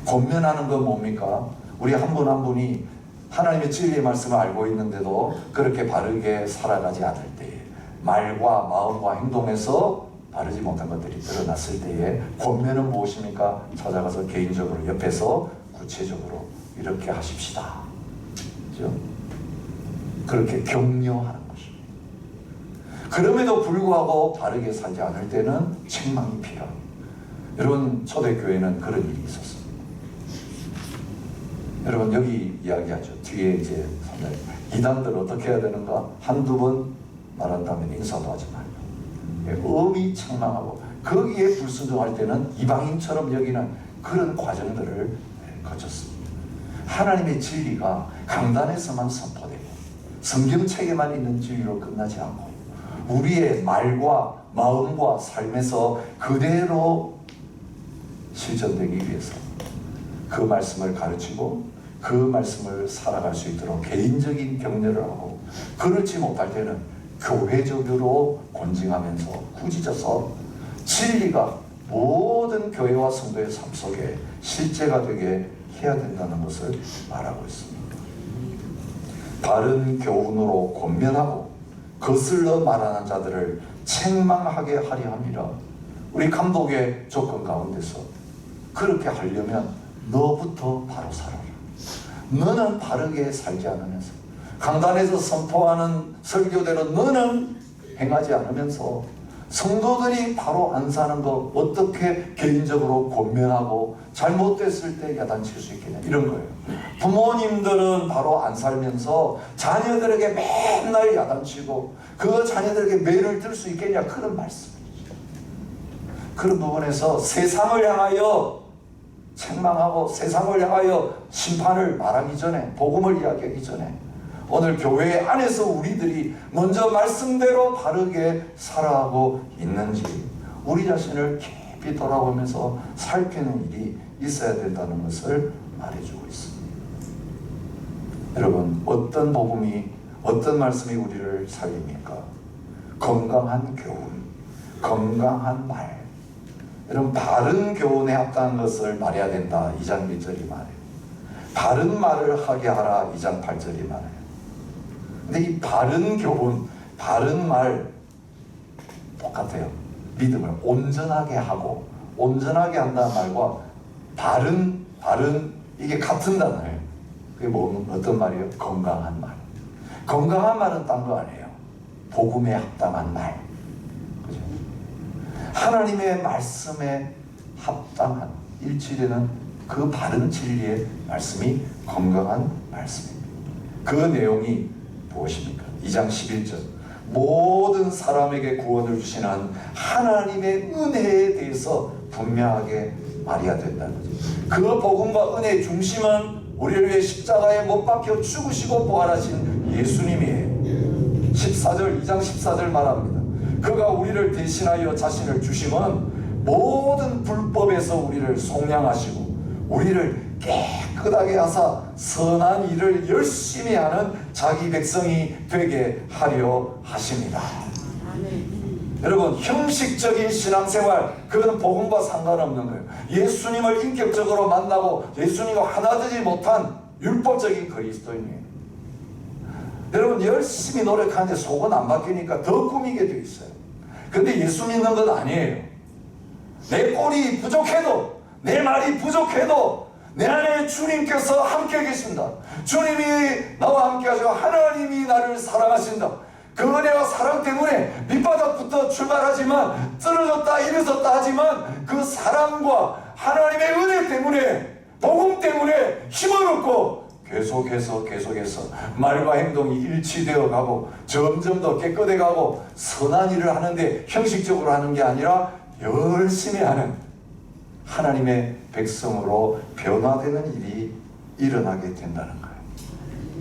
권면하는 건 뭡니까? 우리 한 분 한 분이 하나님의 진리의 말씀을 알고 있는데도 그렇게 바르게 살아가지 않을 때에, 말과 마음과 행동에서 바르지 못한 것들이 드러났을 때에 권면은 무엇입니까? 찾아가서 개인적으로 옆에서 구체적으로 이렇게 하십시다. 그렇죠? 그렇게 격려하는 것입니다. 그럼에도 불구하고 바르게 살지 않을 때는 책망이 필요합니다. 여러분, 초대교회는 그런 일이 있었습니다. 여러분, 여기 이야기하죠. 뒤에 이제 이단들 어떻게 해야 되는가? 한두 번 말한다면 인사도 하지 말고 엄히 책망하고, 거기에 불순종할 때는 이방인처럼 여기는 그런 과정들을 거쳤습니다. 하나님의 진리가 강단에서만 선포되고 성경책에만 있는 진리로 끝나지 않고 우리의 말과 마음과 삶에서 그대로 실천되기 위해서 그 말씀을 가르치고 그 말씀을 살아갈 수 있도록 개인적인 격려를 하고, 그렇지 못할 때는 교회적으로 권징하면서 꾸짖어서 진리가 모든 교회와 성도의 삶 속에 실제가 되게 해야 된다는 것을 말하고 있습니다. 바른 교훈으로 권면하고 거슬러 말하는 자들을 책망하게 하려 함이라. 우리 감독의 조건 가운데서 그렇게 하려면 너부터 바로 살아라. 너는 바르게 살지 않으면서, 강단에서 선포하는 설교대로 너는 행하지 않으면서 성도들이 바로 안 사는 거 어떻게 개인적으로 권면하고 잘못됐을 때 야단칠 수 있겠냐, 이런 거예요. 부모님들은 바로 안 살면서 자녀들에게 맨날 야단치고 그 자녀들에게 매를 들 수 있겠냐, 그런 말씀이죠. 그런 부분에서 세상을 향하여 책망하고 세상을 향하여 심판을 말하기 전에, 복음을 이야기하기 전에 오늘 교회 안에서 우리들이 먼저 말씀대로 바르게 살아가고 있는지 우리 자신을 깊이 돌아보면서 살피는 일이 있어야 된다는 것을 말해주고 있습니다. 여러분, 어떤 복음이, 어떤 말씀이 우리를 살립니까? 건강한 교훈, 건강한 말. 여러분, 바른 교훈에 합당한 것을 말해야 된다. 2장 1절이 말해요. 바른 말을 하게 하라. 2장 8절이 말해요. 근데 이 바른 교훈, 바른 말 똑같아요. 믿음을 온전하게 하고 온전하게 한다는 말과 바른 이게 같은 단어예요. 그게 어떤 말이에요? 건강한 말. 건강한 말은 딴 거 아니에요. 복음에 합당한 말. 그죠? 하나님의 말씀에 합당한 일치되는 그 바른 진리의 말씀이 건강한 말씀입니다. 그 내용이 무엇입니까? 2장 11절 모든 사람에게 구원을 주시는 하나님의 은혜에 대해서 분명하게 말해야 된다는 거죠. 그 복음과 은혜의 중심은 우리를 위해 십자가에 못 박혀 죽으시고 부활하신 예수님이에요. 14절 2장 14절 말합니다. 그가 우리를 대신하여 자신을 주심은 모든 불법에서 우리를 속량하시고 우리를 깨끗하게 하사 선한 일을 열심히 하는 자기 백성이 되게 하려 하십니다. 여러분, 형식적인 신앙생활 그건 복음과 상관없는 거예요. 예수님을 인격적으로 만나고 예수님과 하나 되지 못한 율법적인 그리스도인이에요. 여러분, 열심히 노력하는데 속은 안 바뀌니까 더 꾸미게 되어 있어요. 근데 예수 믿는 건 아니에요. 내 꼴이 부족해도, 내 말이 부족해도 내 안에 주님께서 함께 계신다. 주님이 나와 함께 하시고 하나님이 나를 사랑하신다. 그 은혜와 사랑 때문에 밑바닥부터 출발하지만 쓰러졌다 일어섰다 하지만 그 사랑과 하나님의 은혜 때문에 복음 때문에 힘을 얻고 계속해서 말과 행동이 일치되어 가고 점점 더 깨끗해 가고 선한 일을 하는데 형식적으로 하는 게 아니라 열심히 하는 하나님의 백성으로 변화되는 일이 일어나게 된다는 거예요.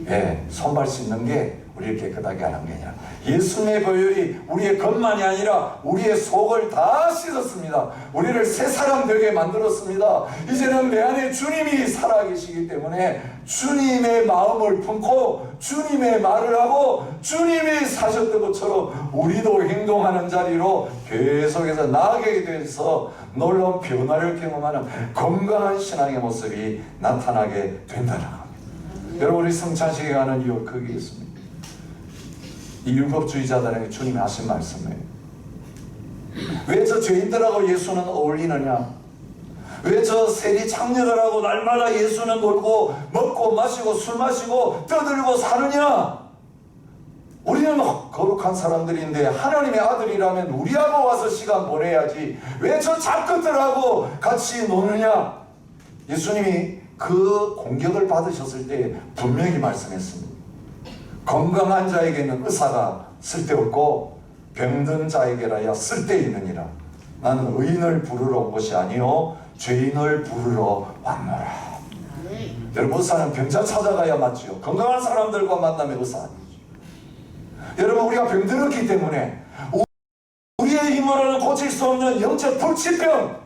예, 손발 씻는 게 우리를 깨끗하게 하는 게 아니라 예수님의 보혈이 우리의 겉만이 아니라 우리의 속을 다 씻었습니다. 우리를 새 사람 되게 만들었습니다. 이제는 내 안에 주님이 살아계시기 때문에 주님의 마음을 품고 주님의 말을 하고 주님이 사셨던 것처럼 우리도 행동하는 자리로 계속해서 나아가게 돼서 놀라운 변화를 경험하는 건강한 신앙의 모습이 나타나게 된다는 겁니다. 여러분, 우리 성찬식에 가는 이유 그게 있습니다. 이 율법주의자들에게 주님이 하신 말씀이에요. 왜 저 죄인들하고 예수는 어울리느냐? 왜 저 세리 창녀들하고 날마다 예수는 놀고 먹고 마시고 술 마시고 떠들고 사느냐? 우리는 거룩한 사람들인데 하나님의 아들이라면 우리하고 와서 시간 보내야지 왜 저 잡것들하고 같이 노느냐? 예수님이 그 공격을 받으셨을 때 분명히 말씀했습니다. 건강한 자에게는 의사가 쓸데없고 병든 자에게라야 쓸데있느니라. 나는 의인을 부르러 온 것이 아니요 죄인을 부르러 왔노라. 여러분, 의사는 병자 찾아가야 맞지요. 건강한 사람들과 만나면 의사 아니죠. 여러분, 우리가 병들었기 때문에 우리의 힘으로는 고칠 수 없는 영적 불치병,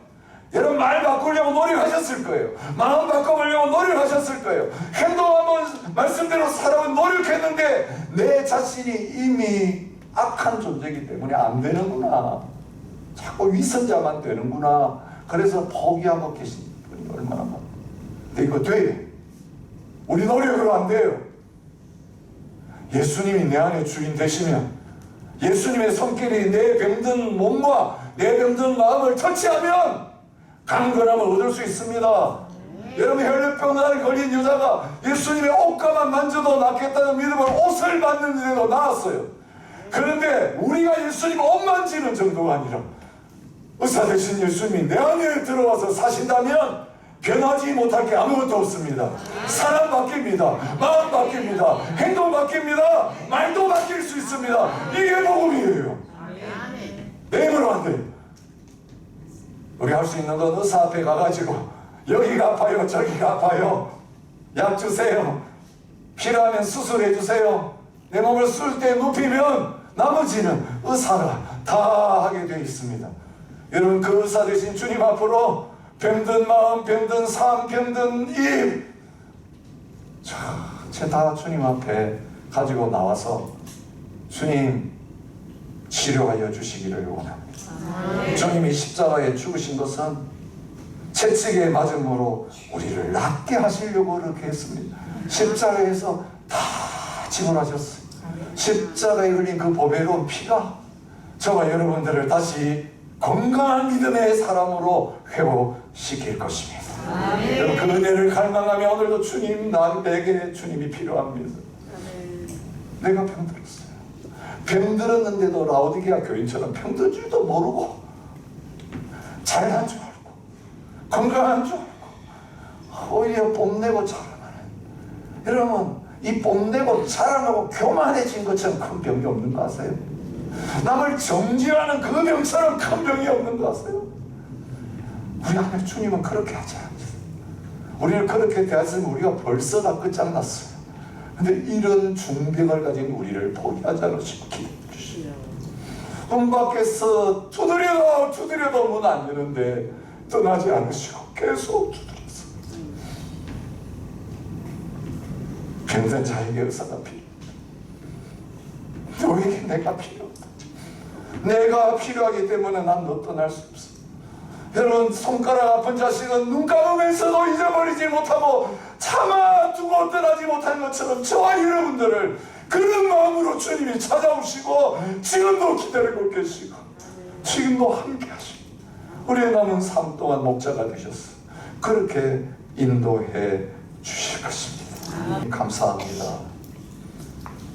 여러분 말 바꾸려고 노력하셨을 거예요. 마음 바꿔보려고 노력하셨을 거예요. 행동하면 말씀대로 살아온 노력했는데 내 자신이 이미 악한 존재이기 때문에 안 되는구나. 자꾸 위선자만 되는구나. 그래서 포기하고 계신 분이 얼마나 많아요. 근데 이거 돼. 우리 노력으로 안 돼요. 예수님이 내 안에 주인 되시면 예수님의 손길이 내 병든 몸과 내 병든 마음을 터치하면 강건함을 얻을 수 있습니다. 여러분, 혈류병에 걸린 여자가 예수님의 옷가만 만져도 낫겠다는 믿음으로 옷을 만드는데도 나았어요. 그런데 우리가 예수님 옷 만지는 정도가 아니라 의사 되신 예수님이 내 안에 들어와서 사신다면 변하지 못할 게 아무것도 없습니다. 사람 바뀝니다. 마음 바뀝니다. 행동 바뀝니다. 말도 바뀔 수 있습니다. 이게 복음이에요. 내 힘으로 안 돼요. 우리 할 수 있는 건 의사 앞에 가가지고 여기가 아파요 저기가 아파요 약 주세요 필요하면 수술해 주세요. 내 몸을 쓸 때 눕히면 나머지는 의사가 다 하게 되어 있습니다. 여러분, 그 의사 되신 주님 앞으로 병든 마음, 병든 삶, 병든 입 전체 다 주님 앞에 가지고 나와서 주님 치료하여 주시기를 원합니다. 주님이 십자가에 죽으신 것은 채찍에 맞음으로 우리를 낫게 하시려고 그렇게 했습니다. 십자가에서 다 지불하셨어요. 십자가에 흘린 그 보배로운 피가 저와 여러분들을 다시 건강한 믿음의 사람으로 회복시킬 것입니다. 여러분, 그 은혜를 갈망하며 오늘도 주님, 나에게 주님이 필요합니다. 내가 병들었어요. 병들었는데도 라오디게아 교인처럼 병든 줄도 모르고 잘난 줄 알고 건강한 줄 알고 오히려 뽐내고 자랑하는, 여러분, 이 뽐내고 자랑하고 교만해진 것처럼 큰 병이 없는 거 아세요? 남을 정죄하는 그 병처럼 큰 병이 없는 거 아세요? 우리 안에 주님은 그렇게 하지 않았어요. 우리를 그렇게 대했으면 우리가 벌써 다 끝장났어요. 근데 이런 중병을 가진 우리를 포기하지 않으시고 기도해 주시오. 문 밖에서 두드려도 문 안 여는데 떠나지 않으시고 계속 두드렸어요. 병든 자에게 의사가 필요해. 너에게 내가 필요하다. 내가 필요하기 때문에 난 너 떠날 수 없어. 여러분, 손가락 아픈 자식은 눈 감으면서도 잊어버리지 못하고 차마 두고 떠나지 못한 것처럼 저와 여러분들을 그런 마음으로 주님이 찾아오시고 지금도 기다리고 계시고 지금도 함께 하시고 우리의 남은 삶 동안 목자가 되셨어. 그렇게 인도해 주실 것입니다. 감사합니다.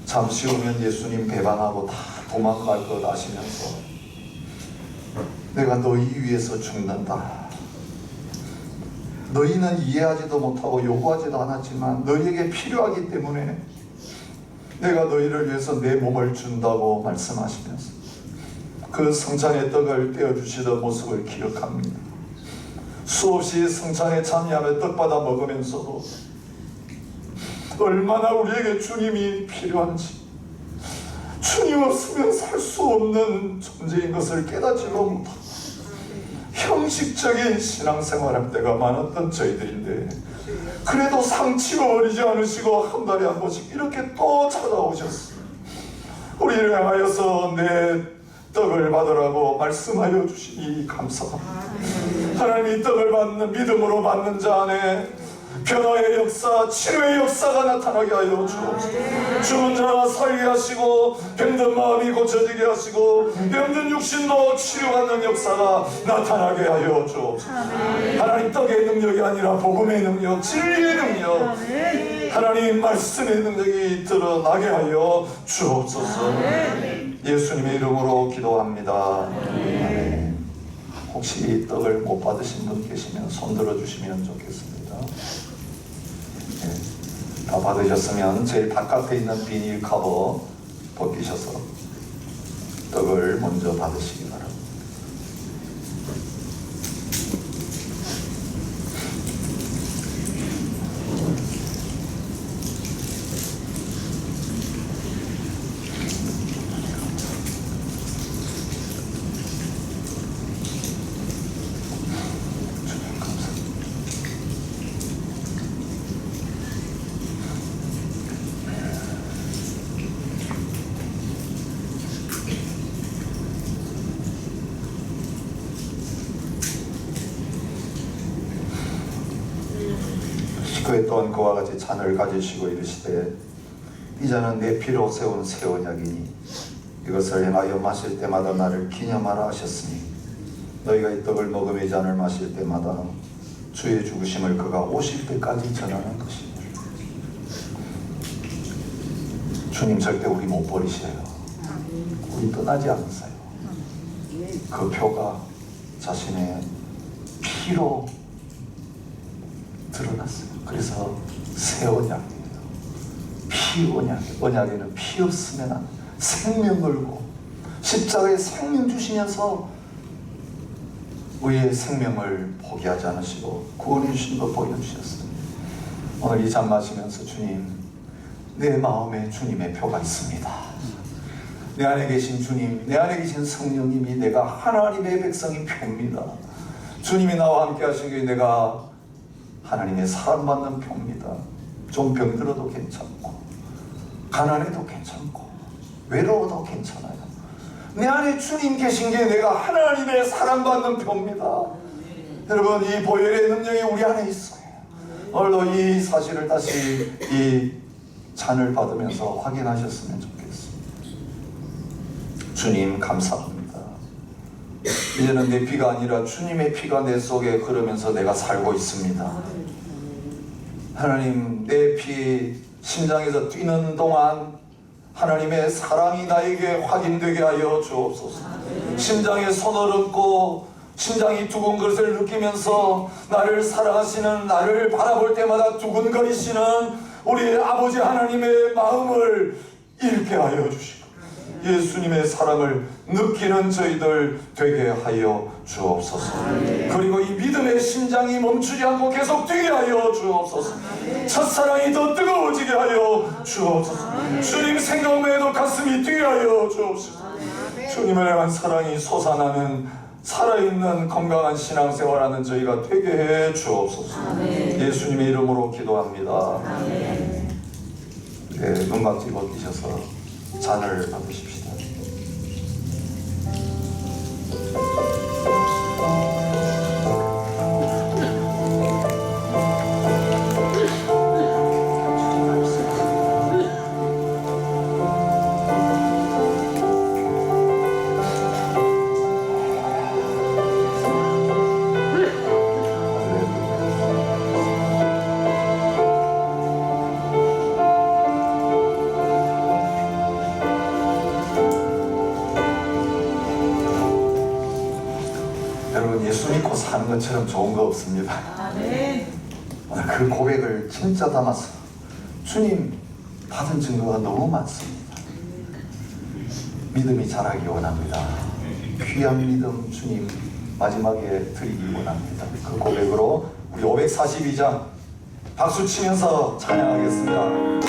잠시 후면 예수님 배반하고 다 도망갈 것 아시면서 내가 너희 위해서 죽는다. 너희는 이해하지도 못하고 요구하지도 않았지만 너희에게 필요하기 때문에 내가 너희를 위해서 내 몸을 준다고 말씀하시면서 그 성찬의 떡을 떼어주시던 모습을 기억합니다. 수없이 성찬에 참여하며 떡 받아 먹으면서도 얼마나 우리에게 주님이 필요한지, 주님 없으면 살 수 없는 존재인 것을 깨닫지도 못하고 형식적인 신앙생활할 때가 많았던 저희들인데 그래도 상치고 버리지 않으시고 한 달에 한 번씩 이렇게 또 찾아오셨어요. 우리를 향하여서 내 떡을 받으라고 말씀하여 주시니 감사합니다. 하나님, 이 떡을 받는 믿음으로 받는 자 안에 변화의 역사, 치료의 역사가 나타나게 하여 주옵소서. 죽은 자 살게 하시고 병든 마음이 고쳐지게 하시고 병든 육신도 치료받는 역사가 나타나게 하여 주옵소서. 하나님, 떡의 능력이 아니라 복음의 능력, 진리의 능력, 하나님 말씀의 능력이 드러나게 하여 주옵소서. 예수님의 이름으로 기도합니다. 혹시 떡을 못 받으신 분 계시면 손 들어주시면 좋겠습니다. 다 받으셨으면 제일 바깥에 있는 비닐 커버 벗기셔서 떡을 먼저 받으시기 바랍니다. 그에 또한 그와 같이 잔을 가지시고 이르시되 이 잔은 내 피로 세운 새 언약이니 이것을 행하여 마실 때마다 나를 기념하라 하셨으니 너희가 이 떡을 먹으며 이 잔을 마실 때마다 주의 죽으심을 그가 오실 때까지 전하는 것이니. 주님 절대 우리 못 버리셔요. 우리 떠나지 않으세요. 그 표가 자신의 피로 드러났어요. 그래서 새 언약이에요. 피 언약. 언약에는 피 없으면 안 돼요. 생명 걸고 십자가에 생명 주시면서 우리의 생명을 포기하지 않으시고 구원해 주신 것 보여주셨어요. 오늘 이 잔 마시면서 주님, 내 마음에 주님의 표가 있습니다. 내 안에 계신 주님, 내 안에 계신 성령님이 내가 하나님의 백성인 표입니다. 주님이 나와 함께 하신 게 내가 하나님의 사랑받는 표입니다. 좀 병들어도 괜찮고, 가난해도 괜찮고, 외로워도 괜찮아요. 내 안에 주님 계신 게 내가 하나님의 사랑받는 표입니다. 여러분, 이 보혈의 능력이 우리 안에 있어요. 오늘도 이 사실을 다시 이 잔을 받으면서 확인하셨으면 좋겠습니다. 주님 감사합니다. 이제는 내 피가 아니라 주님의 피가 내 속에 흐르면서 내가 살고 있습니다. 하나님, 내 피 심장에서 뛰는 동안 하나님의 사랑이 나에게 확인되게 하여 주옵소서. 심장에 손을 얹고 심장이 두근 것을 느끼면서 나를 사랑하시는, 나를 바라볼 때마다 두근거리시는 우리 아버지 하나님의 마음을 잃게 하여 주시고 예수님의 사랑을 느끼는 저희들 되게 하여 주옵소서. 그리고 이 믿음의 심장이 멈추지 않고 계속 뛰게 하여 주옵소서. 첫사랑이 더 뜨거워지게 하여 주옵소서. 주님 생각만 해도 가슴이 뛰게 하여 주옵소서. 주님을 향한 사랑이 솟아나는 살아있는 건강한 신앙생활하는 저희가 되게 해 주옵소서. 예수님의 이름으로 기도합니다. 네, 눈감지 벗기셔서 잔을 받으십시다. 예수 믿고 사는 것처럼 좋은 거 없습니다. 오늘 그 고백을 진짜 담아서 주님 받은 증거가 너무 많습니다. 믿음이 자라기 원합니다. 귀한 믿음 주님 마지막에 드리기 원합니다. 그 고백으로 우리 542장 박수 치면서 찬양하겠습니다.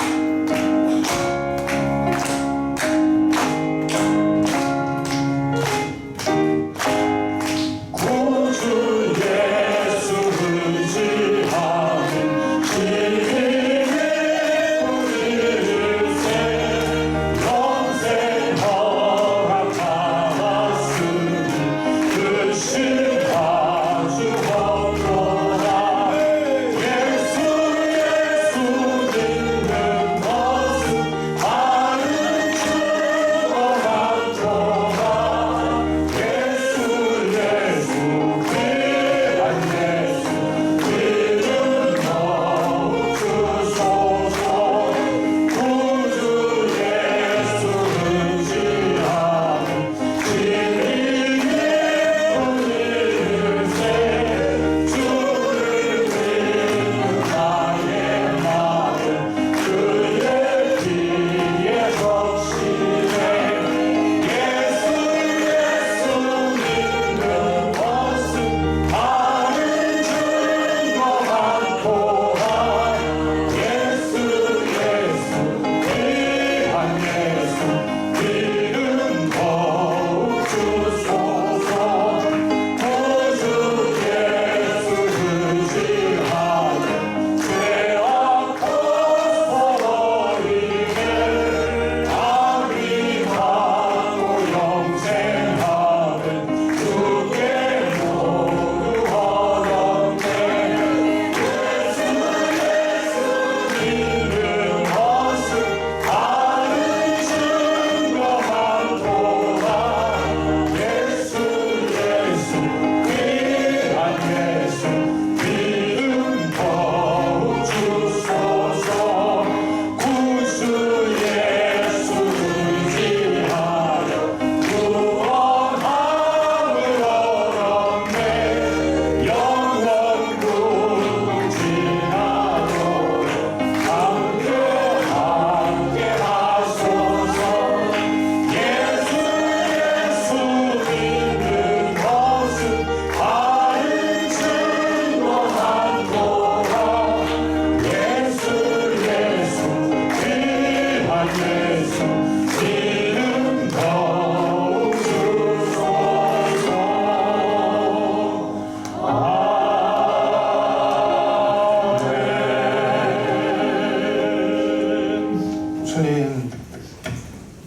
주님,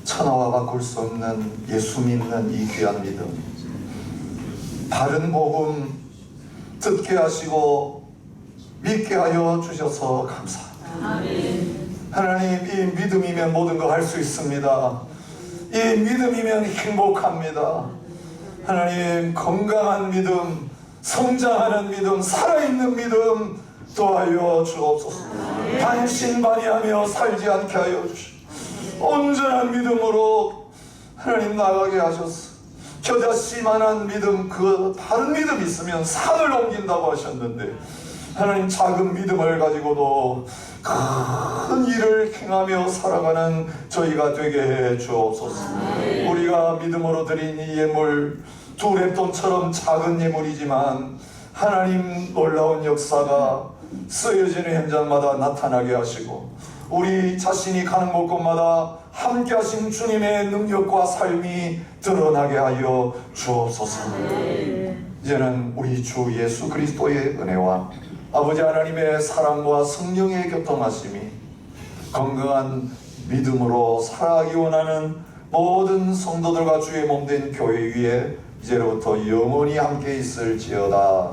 천하와 바꿀 수 없는 예수 믿는 이 귀한 믿음, 바른 복음 듣게 하시고 믿게 하여 주셔서 감사합니다. 하나님, 이 믿음이면 모든 거 할 수 있습니다. 이 믿음이면 행복합니다. 하나님, 건강한 믿음, 성장하는 믿음, 살아있는 믿음 도와여 주옵소서. 반신반의하며 살지 않게 하여 주시옵소서. 온전한 믿음으로 하나님 나가게 하셔서 겨자씨만한 믿음, 그 바른 믿음 있으면 산을 옮긴다고 하셨는데, 하나님 작은 믿음을 가지고도 큰 일을 행하며 살아가는 저희가 되게 해 주옵소서. 우리가 믿음으로 드린 이 예물, 두 랩돈처럼 작은 예물이지만 하나님 놀라운 역사가 쓰여지는 현장마다 나타나게 하시고, 우리 자신이 가는 곳곳마다 함께 하신 주님의 능력과 삶이 드러나게 하여 주옵소서. 이제는 우리 주 예수 그리스도의 은혜와 아버지 하나님의 사랑과 성령의 교통하심이 건강한 믿음으로 살아가기 원하는 모든 성도들과 주의 몸된 교회 위에 이제로부터 영원히 함께 있을지어다.